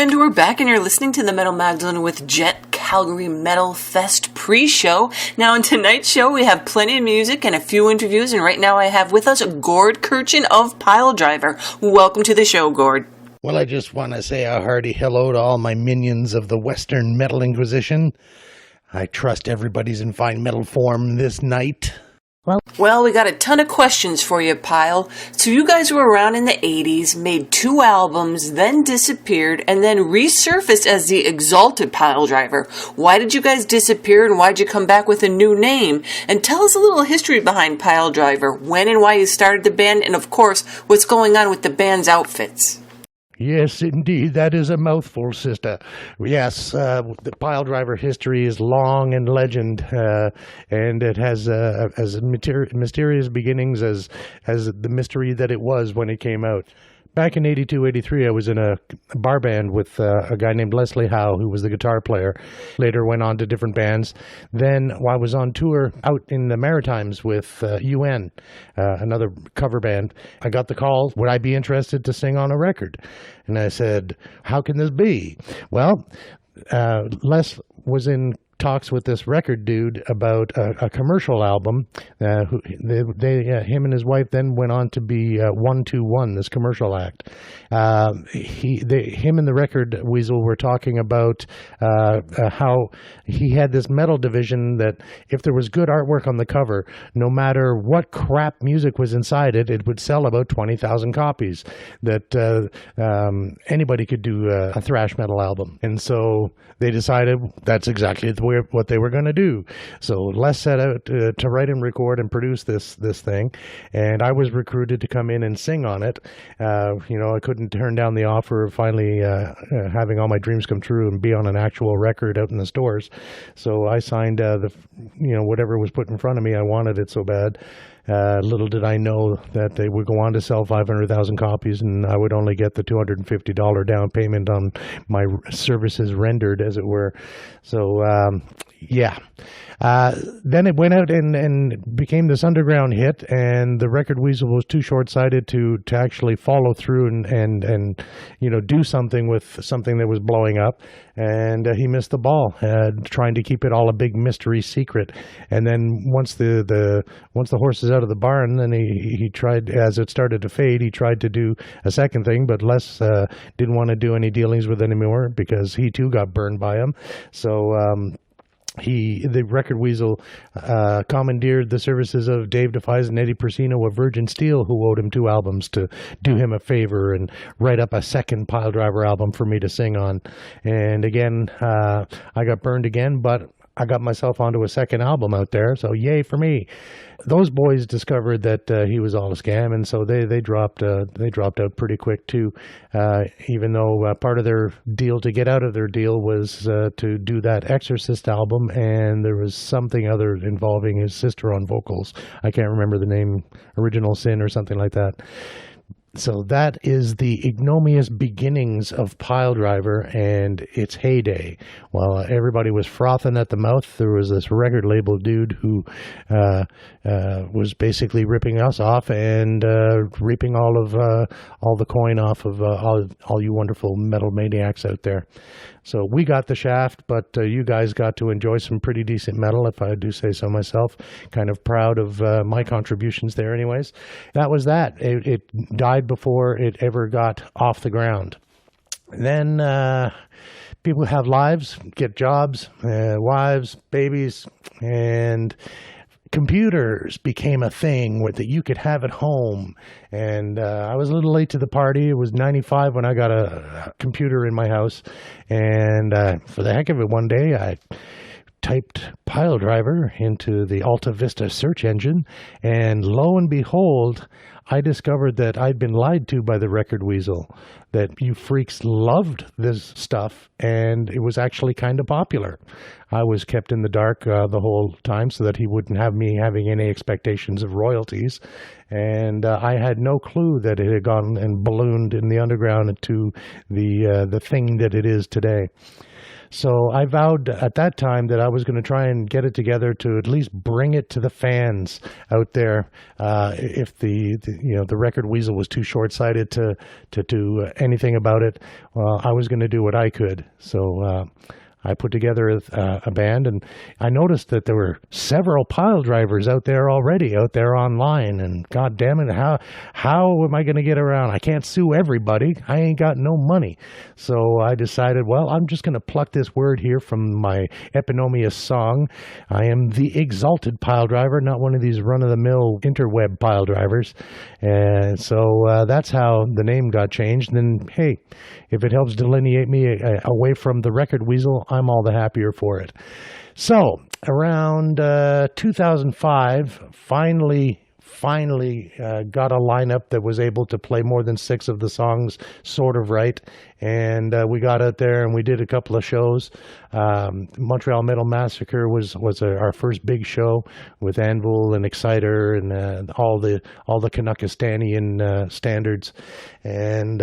And we're back, and you're listening to the Metal Magdalene with Jet Calgary Metalfest pre-show. Now, in tonight's show, we have plenty of music and a few interviews, and right now I have with us Gord Kirchin of PileDriver. Welcome to the show, Gord. Well, I just want to say a hearty hello to all my minions of the Western Metal Inquisition. I trust everybody's in fine metal form this night. Well, we got a ton of questions for you, Pile. So you guys were around in the 80s, made 2 albums, then disappeared, and then resurfaced as the Exalted PileDriver. Why did you guys disappear, and why did you come back with a new name? And tell us a little history behind PileDriver, when and why you started the band, and of course, what's going on with the band's outfits. Yes, indeed. That is a mouthful, sister. Yes, the PileDriver history is long and legend, and it has as mysterious beginnings as the mystery that it was when it came out. Back in 82, 83, I was in a bar band with a guy named Leslie Howe, who was the guitar player. Later went on to different bands. Then I was on tour out in the Maritimes with UN, another cover band. I got the call, would I be interested to sing on a record? And I said, how can this be? Well, Les was in talks with this record dude about a commercial album. Him and his wife then went on to be 121, this commercial act. Him and the record weasel were talking about how he had this metal division that if there was good artwork on the cover, no matter what crap music was inside it, it would sell about 20,000 copies. That anybody could do a thrash metal album. And so they decided that's exactly what they were going to do. So Les set out to write and record and produce this thing, and I was recruited to come in and sing on it. I couldn't turn down the offer of finally having all my dreams come true and be on an actual record out in the stores. So I signed whatever was put in front of me. I wanted it so bad. Little did I know that they would go on to sell 500,000 copies, and I would only get the $250 down payment on my services rendered, as it were. So, then it went out and became this underground hit, and the record weasel was too short-sighted to actually follow through and do something with something that was blowing up, and he missed the ball, trying to keep it all a big mystery secret. And then once the horse is out of the barn, then he tried, as it started to fade, he tried to do a second thing, but Les didn't want to do any dealings with it anymore because he too got burned by him. So the record weasel commandeered the services of Dave DeFies and Eddie Persino of Virgin Steel, who owed him 2 albums, to do him a favor and write up a second PileDriver album for me to sing on. And again, I got burned again, but I got myself onto a second album out there, so yay for me. Those boys discovered that he was all a scam, and so they dropped out pretty quick too. Even though part of their deal to get out of their deal was to do that Exorcist album, and there was something other involving his sister on vocals. I can't remember the name, Original Sin or something like that. So that is the ignominious beginnings of PileDriver and its heyday. While everybody was frothing at the mouth, there was this record label dude who was basically ripping us off and reaping all the coin off of all you wonderful metal maniacs out there. So we got the shaft, but you guys got to enjoy some pretty decent metal, if I do say so myself. Kind of proud of my contributions there anyways. That was that. It died before it ever got off the ground. Then people have lives, get jobs, wives, babies, and computers became a thing that you could have at home. And I was a little late to the party. It was 95 when I got a computer in my house. And for the heck of it, one day I typed PileDriver into the Alta Vista search engine, and lo and behold, I discovered that I'd been lied to by the record weasel, that you freaks loved this stuff, and it was actually kind of popular. I was kept in the dark the whole time so that he wouldn't have me having any expectations of royalties, and I had no clue that it had gone and ballooned in the underground to the thing that it is today. So I vowed at that time that I was going to try and get it together to at least bring it to the fans out there. If the the record weasel was too short-sighted to do anything about it. Well, I was going to do what I could. So I put together a band, and I noticed that there were several pile drivers out there already, out there online, and God damn it, how am I going to get around? I can't sue everybody. I ain't got no money. So I decided, well, I'm just going to pluck this word here from my eponymous song. I am the Exalted PileDriver, not one of these run-of-the-mill interweb pile drivers. And so that's how the name got changed. And hey, if it helps delineate me away from the record weasel, I'm all the happier for it. So around 2005, finally got a lineup that was able to play more than 6 of the songs sort of right. And we got out there and we did a couple of shows. Montreal Metal Massacre was our first big show with Anvil and Exciter and all the Canuckistanian standards. And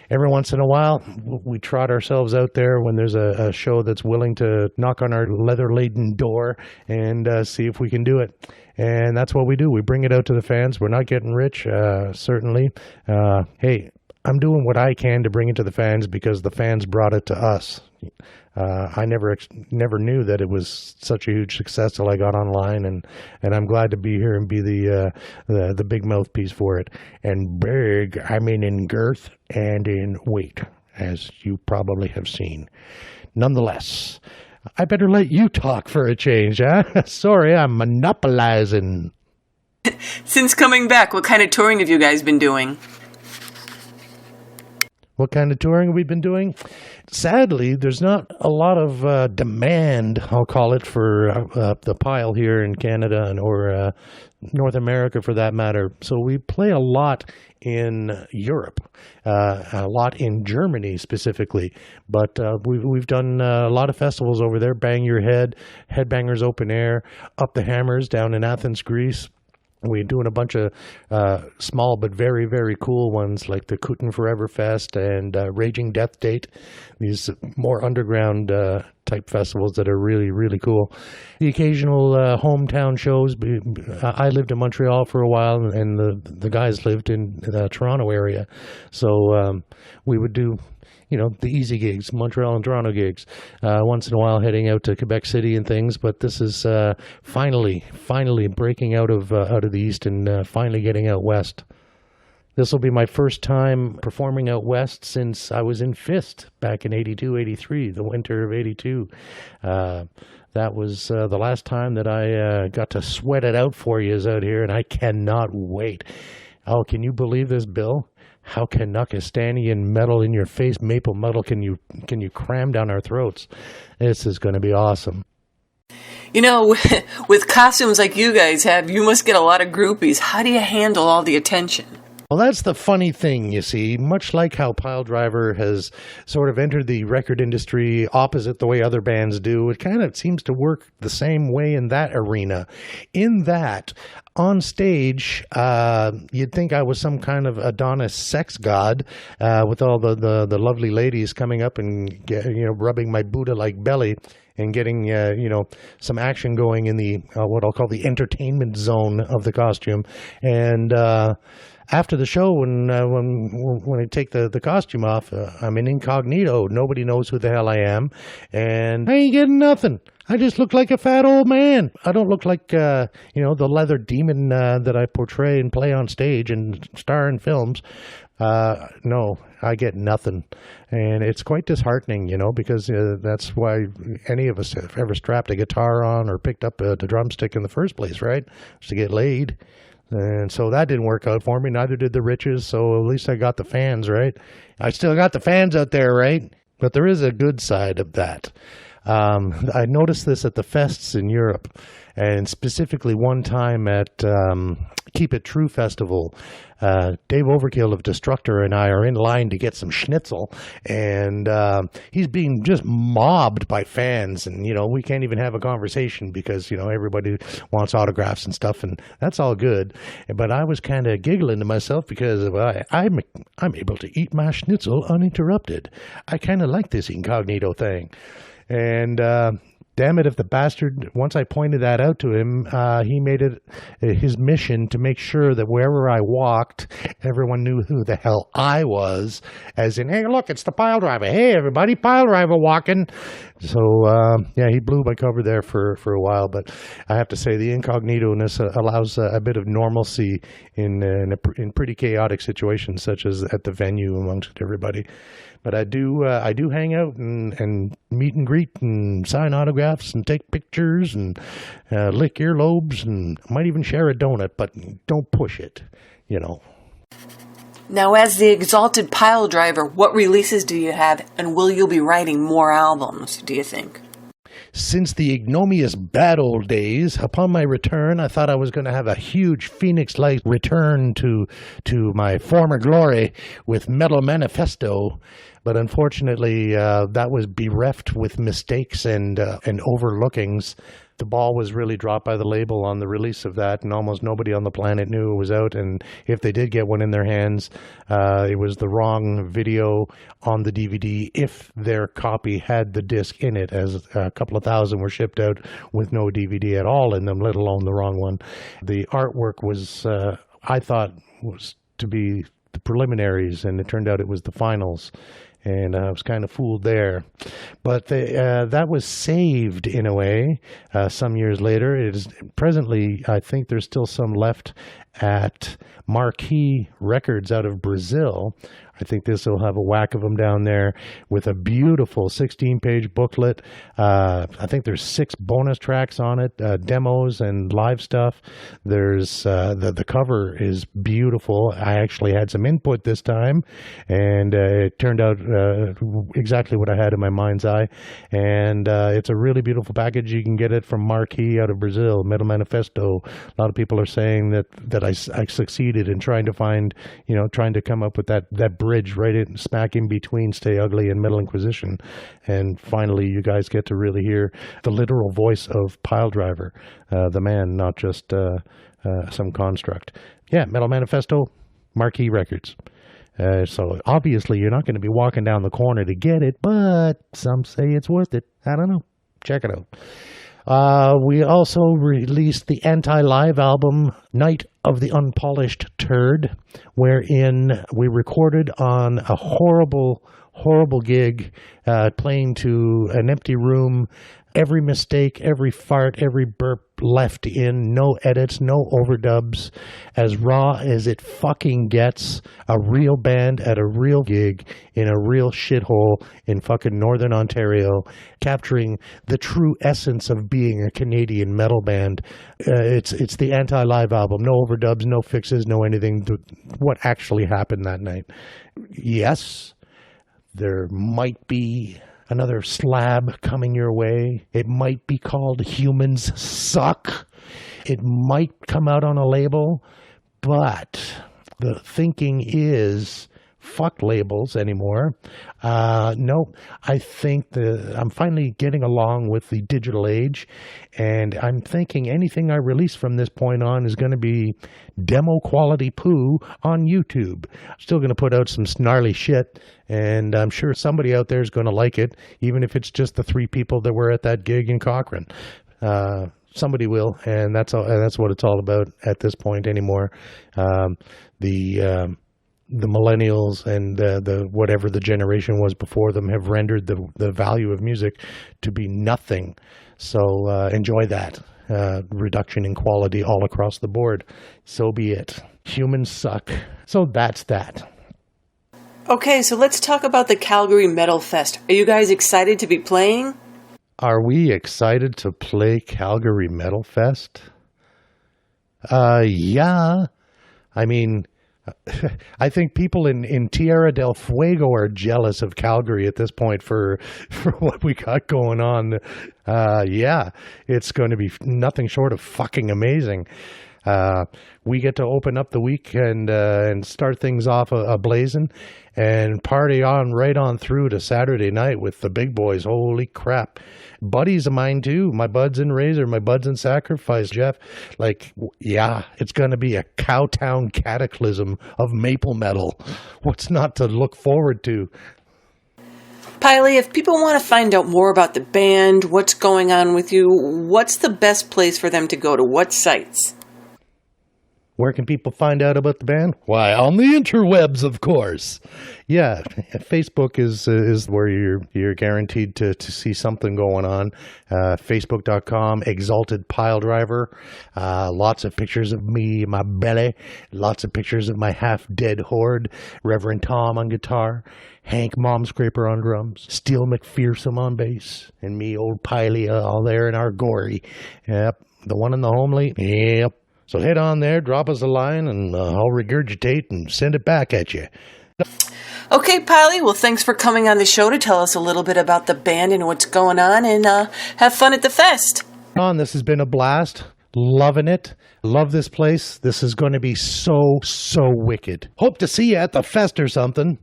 every once in a while, we trot ourselves out there when there's a show that's willing to knock on our leather-laden door and see if we can do it. And that's what we do. We bring it out to the fans. We're not getting rich, certainly. Hey, I'm doing what I can to bring it to the fans because the fans brought it to us. I never knew that it was such a huge success till I got online, and I'm glad to be here and be the big mouthpiece for it. And big, I mean in girth and in weight, as you probably have seen. Nonetheless, I better let you talk for a change, huh? Sorry, I'm monopolizing. Since coming back, what kind of touring have you guys been doing? What kind of touring have we been doing? Sadly, there's not a lot of demand, I'll call it, for the pile here in Canada or North America for that matter. So we play a lot in Europe, a lot in Germany specifically. But we've done a lot of festivals over there. Bang Your Head, Headbangers Open Air, Up the Hammers down in Athens, Greece. We're doing a bunch of small but very, very cool ones like the Kuten Forever Fest and Raging Death Date, these more underground type festivals that are really, really cool. The occasional hometown shows. I lived in Montreal for a while, and the guys lived in the Toronto area. So we would do the easy gigs, Montreal and Toronto gigs, once in a while heading out to Quebec City and things. But this is finally breaking out of the East and finally getting out West. This will be my first time performing out West since I was in Fist back in 82, 83, the winter of 82. That was the last time that I got to sweat it out for you out here, and I cannot wait. Oh, can you believe this, Bill? How Canuckistanian metal in your face, maple metal can you cram down our throats? This is going to be awesome. With costumes like you guys have, you must get a lot of groupies. How do you handle all the attention? Well, that's the funny thing, you see. Much like how PileDriver has sort of entered the record industry opposite the way other bands do, it kind of seems to work the same way in that arena. In that, on stage, you'd think I was some kind of Adonis sex god with all the lovely ladies coming up and rubbing my Buddha-like belly and getting some action going in the what I'll call the entertainment zone of the costume. And after the show, when I take the costume off, I'm in incognito. Nobody knows who the hell I am, and I ain't getting nothing. I just look like a fat old man. I don't look like the leather demon that I portray and play on stage and star in films. No, I get nothing, and it's quite disheartening, because that's why any of us have ever strapped a guitar on or picked up the drumstick in the first place, right? Just to get laid. And so that didn't work out for me. Neither did the Riches. So at least I got the fans, right? I still got the fans out there, right? But there is a good side of that. I noticed this at the fests in Europe, and specifically one time at Keep It True Festival. Dave Overkill of Destructor and I are in line to get some schnitzel, and he's being just mobbed by fans, and we can't even have a conversation because everybody wants autographs and stuff, and that's all good. But I was kind of giggling to myself because I'm able to eat my schnitzel uninterrupted. I kind of like this incognito thing. And damn it, if the bastard, once I pointed that out to him, he made it his mission to make sure that wherever I walked, everyone knew who the hell I was, as in, hey, look, it's the PileDriver. Hey, everybody, PileDriver walking. So, yeah, he blew my cover there for a while, but I have to say the incognito-ness allows a bit of normalcy in pretty chaotic situations, such as at the venue amongst everybody. But I do hang out and meet and greet and sign autographs and take pictures and lick earlobes and might even share a donut, but don't push it, you know. Now, as the Exalted PileDriver, what releases do you have, and will you be writing more albums, do you think? Since the ignominious bad old days, upon my return, I thought I was going to have a huge phoenix-like return to my former glory with Metal Manifesto, but unfortunately, that was bereft with mistakes and overlookings. The ball was really dropped by the label on the release of that, and almost nobody on the planet knew it was out. And if they did get one in their hands, it was the wrong video on the DVD if their copy had the disc in it, as a couple of thousand were shipped out with no DVD at all in them, let alone the wrong one. The artwork was, I thought, was to be the preliminaries, and it turned out it was the finals. And I was kind of fooled there. But that was saved in a way some years later. It is presently, I think there's still some left at Marquee Records out of Brazil. I think this will have a whack of them down there with a beautiful 16-page booklet. I think there's 6 bonus tracks on it, demos and live stuff. There's the cover is beautiful. I actually had some input this time, and it turned out exactly what I had in my mind's eye. And it's a really beautiful package. You can get it from Marquee out of Brazil, Metal Manifesto. A lot of people are saying that I succeeded in trying to find, trying to come up with that bridge right in smack in between Stay Ugly and Metal Inquisition. And finally, you guys get to really hear the literal voice of PileDriver, the man, not just some construct. Yeah, Metal Manifesto, Marquee Records. So obviously you're not going to be walking down the corner to get it, but some say it's worth it. I don't know. Check it out. We also released the anti-live album, Night of the Unpolished Turd, wherein we recorded on a horrible gig, playing to an empty room. Every mistake, every fart, every burp left in, no edits, no overdubs, as raw as it fucking gets. A real band at a real gig in a real shithole in fucking Northern Ontario, capturing the true essence of being a Canadian metal band. It's the anti-live album. No overdubs, no fixes, no anything. What actually happened that night. Yes, there might be another slab coming your way. It might be called Humans Suck. It might come out on a label, but the thinking is fuck labels anymore. No, I think I'm finally getting along with the digital age, and I'm thinking anything I release from this point on is going to be demo quality poo on YouTube. Still going to put out some snarly shit, and I'm sure somebody out there is going to like it, even if it's just the 3 people that were at that gig in Cochrane. Somebody will, and that's what it's all about at this point anymore. The millennials and the whatever the generation was before them have rendered the value of music to be nothing. So enjoy that reduction in quality all across the board. So be it. Humans suck. So that's that. Okay, so let's talk about the Calgary Metalfest. Are you guys excited to be playing? Are we excited to play Calgary Metalfest? Yeah. I mean, I think people in Tierra del Fuego are jealous of Calgary at this point for what we got going on. Yeah, it's going to be nothing short of fucking amazing. We get to open up the week and start things off blazing and party on right on through to Saturday night with the big boys. Holy crap. Buddies of mine too. My buds in Razor, my buds in Sacrifice, Jeff. Like, yeah, it's going to be a Cowtown cataclysm of maple metal. What's not to look forward to? Piley, if people want to find out more about the band, what's going on with you, what's the best place for them to go to? What sites? Where can people find out about the band? Why, on the interwebs, of course. Yeah, Facebook is where you're guaranteed to see something going on. Facebook.com, Exalted PileDriver. Lots of pictures of me, my belly. Lots of pictures of my half-dead horde. Reverend Tom on guitar. Hank Momscraper on drums. Steel McPherson on bass. And me, old Piley, all there in our gory. Yep, the one in the homely. Yep. So head on there, drop us a line, and I'll regurgitate and send it back at you. Okay, Piley, well, thanks for coming on the show to tell us a little bit about the band and what's going on, and have fun at the fest. This has been a blast. Loving it. Love this place. This is going to be so wicked. Hope to see you at the fest or something.